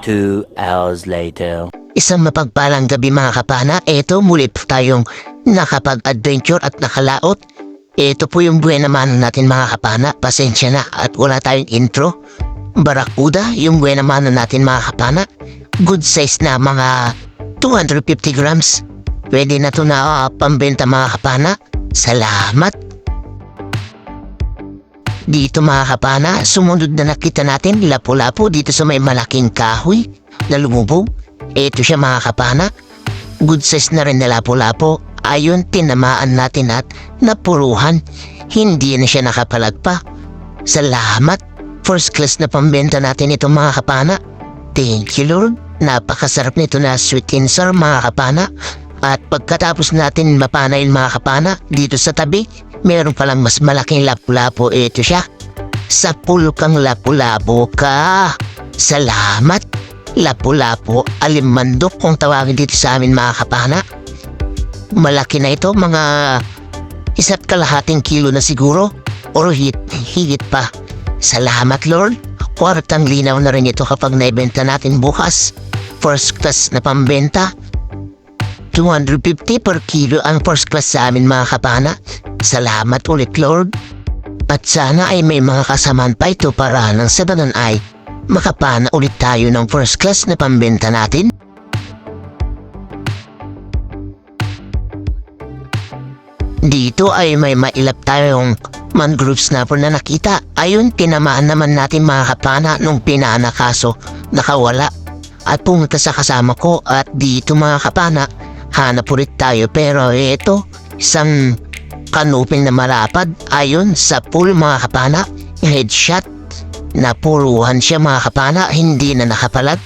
2 hours later. Isang mapagpalang gabi mga kapana, eto muli po tayong nakapag-adventure at nakalaot. Ito po yung buhay naman natin mga kapana, pasensya na at wala tayong intro. Barakuda, yung buhay naman natin mga kapana, good size na mga 250 grams. Pwede na ito na pambenta mga kapana. Salamat! Dito mga kapana, sumunod na nakita natin lapu-lapu dito sa may malaking kahoy na lumubog. Ito siya mga kapana, good size na rin na lapu-lapu. Ayun, tinamaan natin at napuruhan. Hindi na siya nakapalagpa. Salamat! First class na pambenta natin ito mga kapana. Thank you Lord. Napakasarap nito na sweet and sour mga kapana. At pagkatapos natin mapanayin mga kapana, dito sa tabi, meron palang mas malaking lapu-lapu. Ito siya. Sa pulkang lapu-lapu ka. Salamat! Lapu-lapu, alimandok kung tawagin dito sa amin mga kapana. Malaki na ito, mga 1.5 kilo na siguro. O higit pa. Salamat Lord. Kwartang linaw na rin ito kapag naibenta natin bukas. First class na pambenta. 250 per kilo ang first class sa amin mga kapana. Salamat ulit Lord. At sana ay may mga kasamaan pa ito para nang sa ganun ay makapana ulit tayo ng first class na pambenta natin. Dito ay may mailap tayong mangrove snapper na nakita. Ayun, tinamaan naman natin mga kapana nung pinana kaso nakawala. At pumunta sa kasama ko at dito mga kapana, hanap ulit tayo pero ito, isang kanuping na malapad. Ayun, sa pool mga kapana, headshot. Napuruhan siya mga kapana, hindi na nakapalag.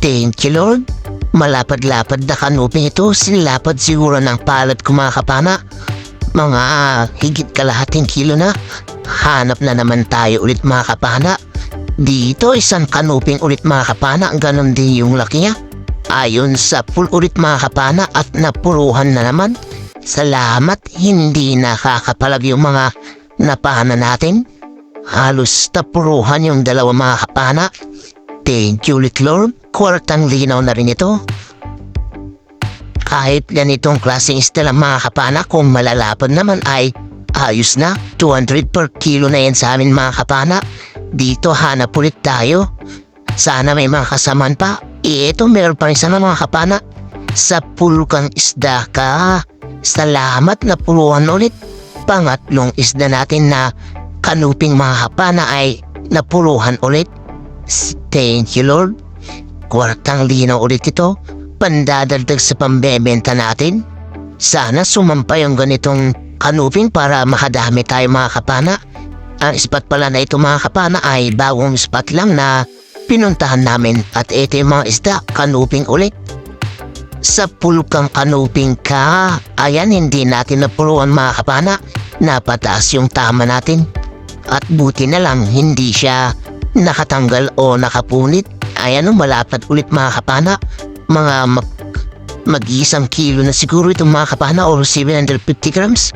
Thank you Lord. Malapad-lapad na kanuping ito, sinilapad siguro ng palad ko mga kapana. Mga higit kalahating kilo na. Hanap na naman tayo ulit mga kapana. Dito isang kanuping ulit mga kapana, ganon din yung laki niya. Ayon sa pool ulit mga kapana at napuruhan na naman. Salamat, hindi nakakapalag yung mga napana natin. Halos tapuruhan yung dalawa mga kapana. Thank you ulit Lord. Kwartang linaw na rin ito. Kahit ganitong klaseng isda lang mga kapana, kung malalapad naman ay ayos na. 200 per kilo na yan sa amin mga kapana. Dito hanap ulit tayo. Sana may mga kasamaan pa. Ito meron pa rin sana mga kapana. Sa pulkang isda ka. Salamat, napuruhan ulit. Pangatlong isda natin na kanuping mga kapana ay napuruhan ulit. Thank you Lord. Kwartang linaw ulit ito. Pandadagdag sa pambebenta natin. Sana sumampay ang ganitong kanuping para makadami tayo mga kapana. Ang spot pala na ito mga kapana ay bagong spot lang na pinuntahan namin. At ito yung mga isda, kanuping ulit. Sa pulkang kanuping ka. Ayan, hindi natin napuruan mga kapana. Napataas yung tama natin. At buti na lang hindi siya nakatanggal o nakapunit. Ayan, malapad ulit mga kapana. Mga mag-1 kilo na siguro itong mga kapana o 750 grams.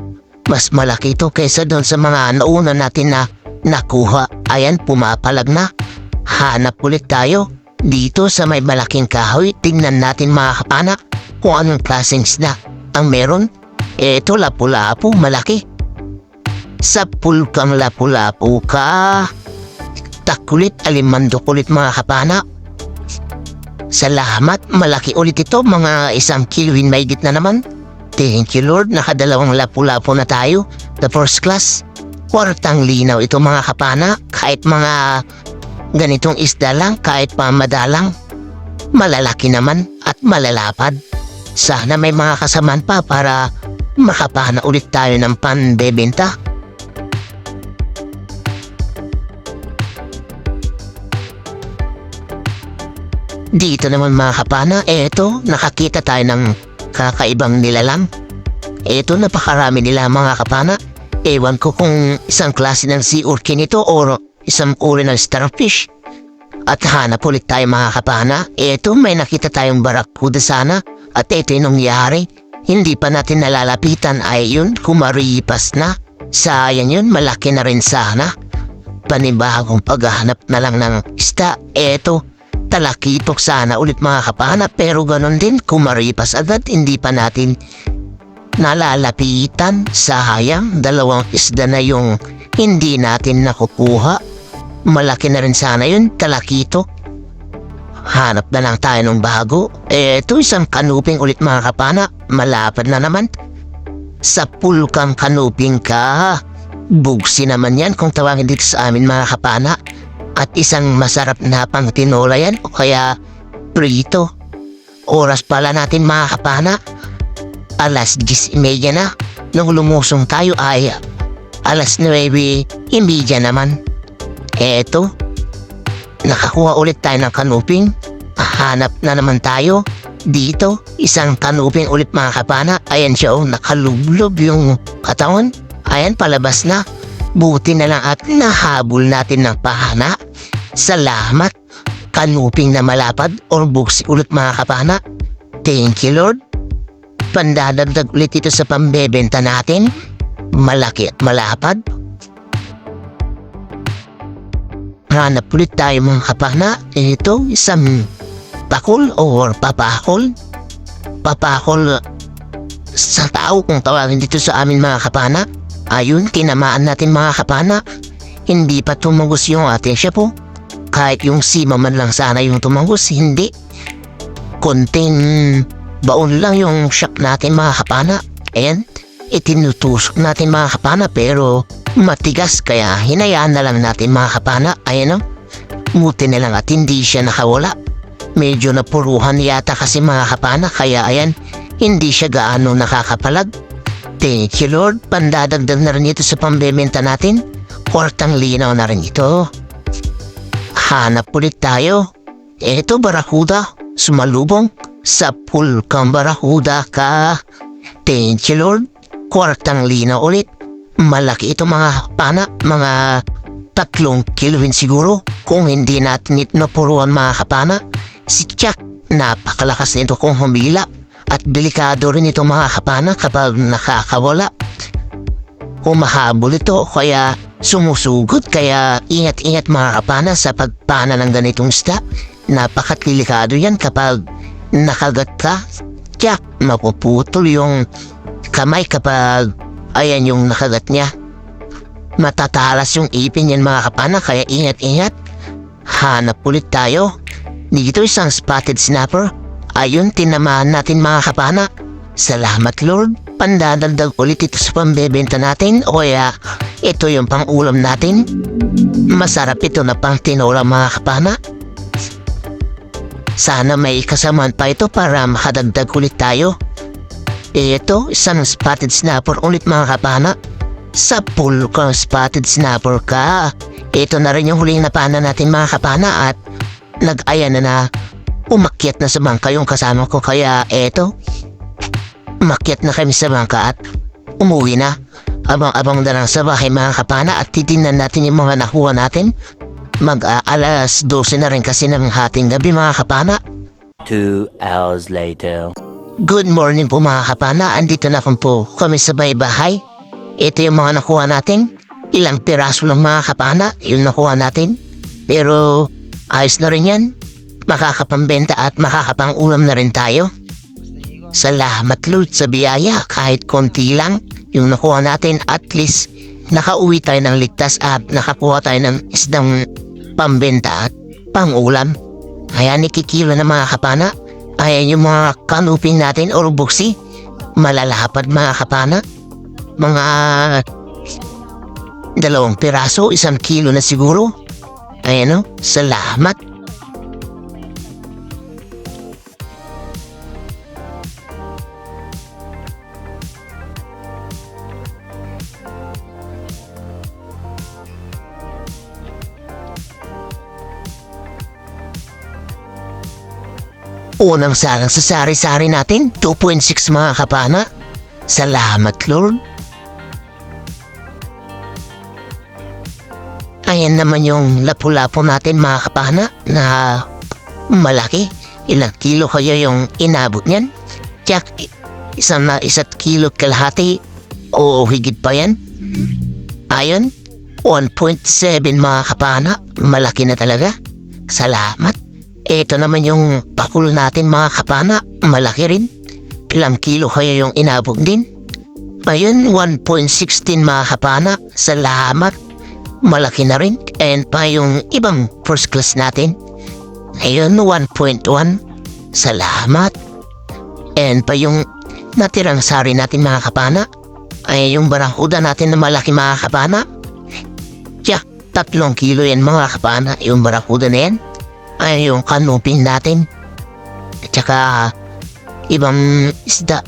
Mas malaki ito kaysa doon sa mga nauna natin na nakuha. Ayan, pumapalag na. Hanap ulit tayo. Dito sa may malaking kahoy, tingnan natin mga kapana kung anong klaseng isda ang meron. Ito lapu-lapu, malaki. Sa pulkang lapu-lapu ka. Takulit, alimandok ulit mga kapana. Salamat, malaki ulit ito, mga 1 kilo hinmaigit na naman. Thank you Lord, nakadalawang lapu-lapu na tayo. The first class. Kwartang linaw ito mga kapana. Kahit mga ganitong isda lang, kahit pa madalang, malalaki naman at malalapad. Sana may mga kasamaan pa para makapana ulit tayo ng panbebenta. Dito naman mga kapana, eto, nakakita tayo ng kakaibang nilalang. Eto, napakarami nila mga kapana. Ewan ko kung isang klase ng sea urchin ito o isang uri ng starfish. At hanap ulit tayo mga kapana. Eto, may nakita tayong barakuda sana. At ito yung nangyari. Hindi pa natin nalalapitan ay yun, kumaripas na. Sayang yun, malaki na rin sana. Panibagong paghahanap na lang ng isda. Eto, talakitok sana ulit mga kapana, pero ganon din kumaripas agad, hindi pa natin nalalapitan. Sayang, 2 isda na yung hindi natin nakukuha. Malaki na rin sana yun, talakitok. Hanap na lang tayo ng bago. Ito isang kanuping ulit mga kapana, malapad na naman. Sa pulkang kanuping ka. Bugsi naman yan kung tawagin dito sa amin mga kapana. At isang masarap na pang tinola yan o kaya prito. Oras pala natin mga kapana, 10:30 na. Nung lumusong tayo ay 9:30 naman. Eto, nakakuha ulit tayo ng kanuping. Hanap na naman tayo. Dito, isang kanuping ulit mga kapana. Ayan siya, nakalublob yung katawan. Ayan, palabas na. Buti na lang at nahabol natin ng pahana. Salamat, kanuping na malapad or buksi ulit mga kapana. Thank you Lord. Pandadagdag ulit ito sa pambebenta natin. Malaki at malapad. Hanap ulit tayo mga kapana. Ito, isang pakol or papakol. Papakol sa tao kung tawagin dito sa amin mga kapana. Ayun, tinamaan natin mga kapana. Hindi pa tumagos yung ating po. Kahit yung sima man lang sana yung tumagos, hindi. Konting baon lang yung shock natin mga kapana. And itinutusok natin mga kapana pero matigas kaya hinayaan na lang natin mga kapana. Ayan o, muti na lang at hindi siya nakawala. Medyo napuruhan yata kasi mga kapana kaya ayan, hindi siya gaano nakakapalag. Thank you Lord, pandadagdag na rin ito sa pambebenta natin. Kwartang linaw na rin ito. Hanap ulit tayo. Eto, barakuda, sumalubong sa pulkang barakuda ka. Thank you Lord, kwartang linaw ulit. Malaki ito mga pana, mga 3 kiloin siguro. Kung hindi natin ito napuruan mga kapana. Si Chuck, napakalakas nito kung humila. At delikado rin ito mga kapana kapag nakakawala. Humahabol ito kaya sumusugod kaya ingat-ingat mga kapana sa pagpana ng ganitong isda. Napakadelikado yan kapag nakagat ka. Tiyak, mapuputol yung kamay kapag ayan yung nakagat niya. Matatalas yung ipin yan mga kapana kaya ingat-ingat. Hanap ulit tayo. Dito isang spotted snapper. Ayun, tinamaan natin mga kapana. Salamat Lord, pandadagdag ulit ito sa pambebenta natin o kaya ito yung pang-ulam natin. Masarap ito na pang tinola mga kapana. Sana may kasamaan pa ito para makadagdag ulit tayo. Ito, isang spotted snapper ulit mga kapana. Sa pulkang spotted snapper ka. Ito na rin yung huling napana natin mga kapana at nag-aya na umakyat na sa bangka yung kasama ko kaya eto. Umakyat na kami sa bangka at umuwi na. Abang-abang na lang sa bahay mga kapana at titingnan natin yung mga nakuha natin. Mag-aalas 12 na rin kasi ng hating gabi mga kapana. 2 hours later. Good morning po mga kapana. Andito na po kami sa bahay. Ito yung mga nakuha natin. Ilang piraso lang mga kapana yung nakuha natin. Pero ayos na rin yan. Makakapambenta at makakapang-ulam na rin tayo. Salamat Lord sa biyaya kahit konti lang yung nakuha natin, at least nakauwi tayo ng ligtas at nakakuha tayo ng isdang pambenta at pang-ulam. Ayan, ikikilo na mga kapana. Ayan yung mga kanuping natin o buksi. Malalapad mga kapana. Mga 2 piraso, 1 kilo na siguro. Ayan o, salamat. Unang sarang sa sari-sari natin, 2.6 mga kapana. Salamat Lord. Ayan naman yung lapu-lapu natin mga kapana na malaki. Ilang kilo kaya yung inabot niyan? Tiyak, 1 kilo kalahati o higit pa yan. Ayon, 1.7 mga kapana. Malaki na talaga. Salamat. Ito naman yung pakul natin mga kapana. Malaki rin. Ilang kilo kaya yung inabog din? Ayun, 1.16 mga kapana. Salamat. Malaki na rin. And pa yung ibang first class natin. Ayun, 1.1. Salamat. And pa yung natirang sari natin mga kapana. Ay yung barakuda natin na malaki mga kapana. Tiyak, 3 kilo yan mga kapana. Yung barakuda na yan. Ay yung kanupin natin. At saka ibang isda.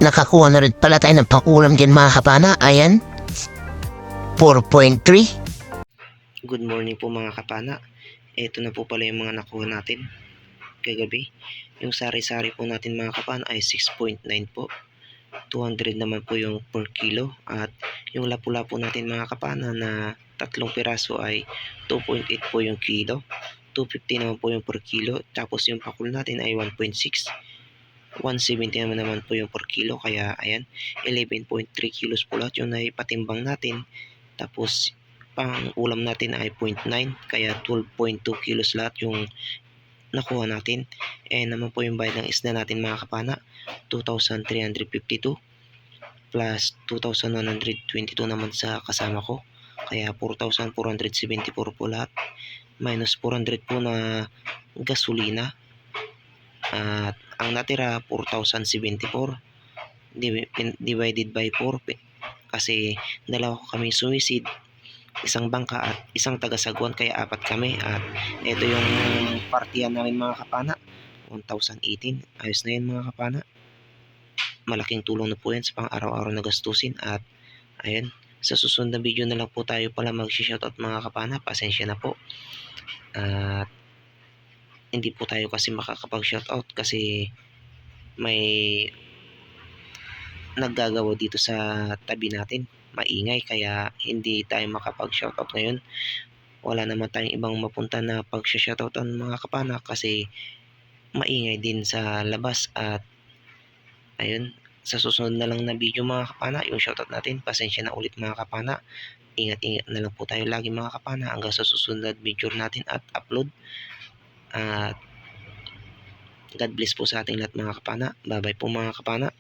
Nakakuha na rin pala tayo ng pangulam dyan mga kapana. Ayan. 4.3. Good morning po mga kapana. Ito na po pala yung mga nakuha natin kagabi. Yung sari-sari po natin mga kapana ay 6.9 po. 200 naman po yung per kilo. At yung lapu-lapu natin mga kapana na 3 piraso ay 2.8 po yung kilo. 250 naman po yung per kilo. Tapos yung pakul natin ay 1.6. 170 naman po yung per kilo. Kaya ayan, 11.3 kilos po lahat yung naipatimbang natin. Tapos pang ulam natin ay 0.9, kaya 12.2 kilos lahat yung nakuha natin. Naman po yung bayad ng isda natin mga kapana, 2,352 plus 2,122 naman sa kasama ko, kaya 4,474 po lahat, minus 400 po na gasolina, at ang natira 4,074 divided by 4 kasi dalawa ko kami sumisid, isang bangka at isang taga-sagwan, kaya 4 kami. At ito yung partiyan namin mga kapana, 1,018. Ayos na yan mga kapana. Malaking tulong na po yan sa pang araw-araw na gastusin. At ayun, sa susunod na video na lang po tayo pala mag-shoutout mga kapana. Pasensya na po. At hindi po tayo kasi makakapag-shoutout kasi may naggagawa dito sa tabi natin, maingay, kaya hindi tayo makapag-shoutout ngayon. Wala naman tayong ibang mapunta na pag-shoutoutan mga kapana kasi maingay din sa labas. At ayun, sa susunod na lang na video mga kapana yung shoutout natin. Pasensya na ulit mga kapana. Ingat-ingat na lang po tayo lagi mga kapana hanggang sa susunod na video natin at upload. At God bless po sa ating lahat mga kapana. Bye bye po mga kapana.